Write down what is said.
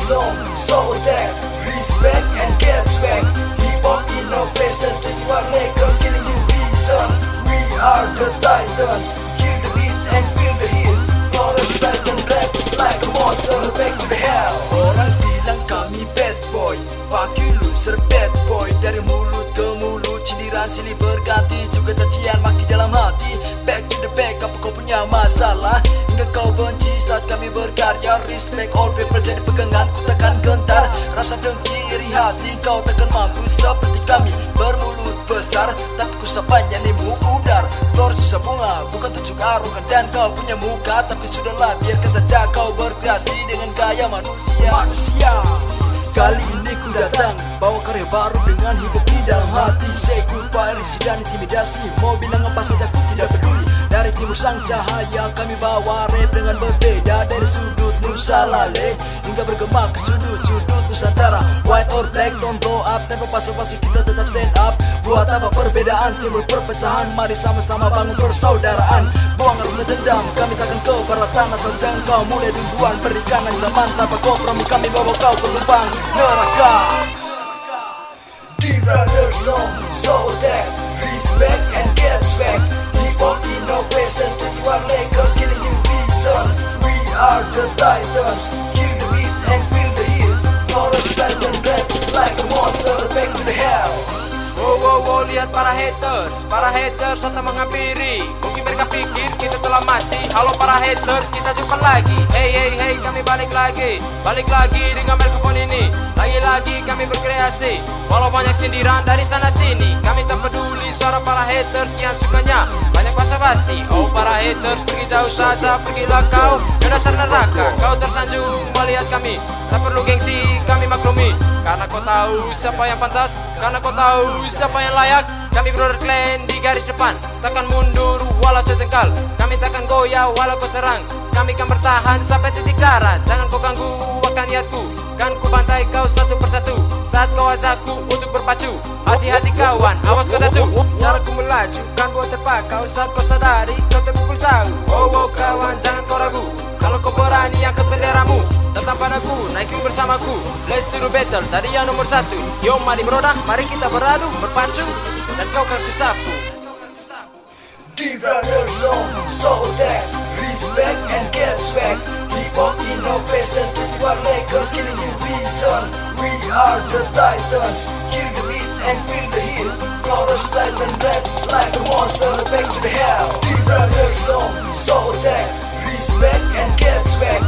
song, so that respect and get back. Hip-hop innovation, 21 Lakers giving you reason. We are the Titans, hear the beat and feel the heat. Forest Titan rap like a monster, back to the hell. Orang bilang kami bad boy, fuck you loser bad boy. Dari mulut ke mulut, sindiran silih berganti, juga cacian maki dalam hati. Back to the back, apa kau punya masalah? Hingga kau benci saat kami berkarya. Respect all people jadi pegangan, ku takkan gentar. Rasa dengki iri hati, kau takkan mampu seperti kami bermulut besar. Tapi ku sapanya limu udar. Flor susah bunga, bukan tunjuk arogan dan kau punya muka. Tapi sudahlah, biarkan saja kau berkreasi dengan gaya manusia. Kali ini ku datang bawa karya baru dengan hip hop di dalam hati. Say goodbye risih dan intimidasi, mau bilang apa saja ku tidak peduli. Dari timur sang cahaya kami bawa rap dengan berbeda. Dari sudut Nusa Lale hingga bergema ke sudut-sudut Nusantara. White or black don't blow up, tanpa basa-basi kita tetap stand up. Buat apa perbedaan, timbul perpecahan, mari sama-sama bangun persaudaraan. Buang rasa dendam, kami takkan keberatan. Asal jangan kau mulai duluan, berikan ancaman tanpa kompromi. Kami bawa kau ke lubang neraka. The brothers song, so that respect and get back. Hip-hop innovation, 21 Lakers giving you reason. We are the Titans, hear the beat and feel the heat. Forest Titan rap like a monster, back to the hell. Wow, lihat para haters datang menghampiri. Mungkin mereka pikir kita telah mati. Halo para haters, kita jumpa lagi. Hey, kami balik lagi dengan mikrofon ini. Lagi-lagi kami berkreasi. Walau banyak sindiran dari sana sini, kami tak peduli suara para haters yang sukanya banyak basa-basi. Oh para haters, pergi jauh saja, pergilah kau ke dasar neraka. Kau tersanjung melihat kami, tak perlu gengsi, kami maklumi. Karena kau tahu siapa yang pantas, karena kau tahu siapa yang layak. Kami brother clan di garis depan, takkan mundur walau sejengkal. Kami takkan goyah walau kau serang, kami kan bertahan sampai titik darah. Jangan kau ganggu akan niatku, kan ku bantai kau satu persatu. Saat kau ajakku untuk berpacu, hati-hati kawan, awas kau tatu. Caraku melaju kan buat terpakau, saat kau sadari kau terpukul jauh. Oh kawan, jangan kau ragu, kalau kau berani angkat benderamu, datang padaku, naikin bersamaku. Let's do the battle, jadi yang nomor satu. Yo mari broda, mari kita beradu, berpacu, dan kau kan ku sapu. The brothers song, so that respect and get back. Hip-hop innovation, 21 Lakers giving you reason. We are the Titans, hear the beat and feel the heat. Forest Titan rap like a monster, back to the hell. The brothers song, so that respect and get back.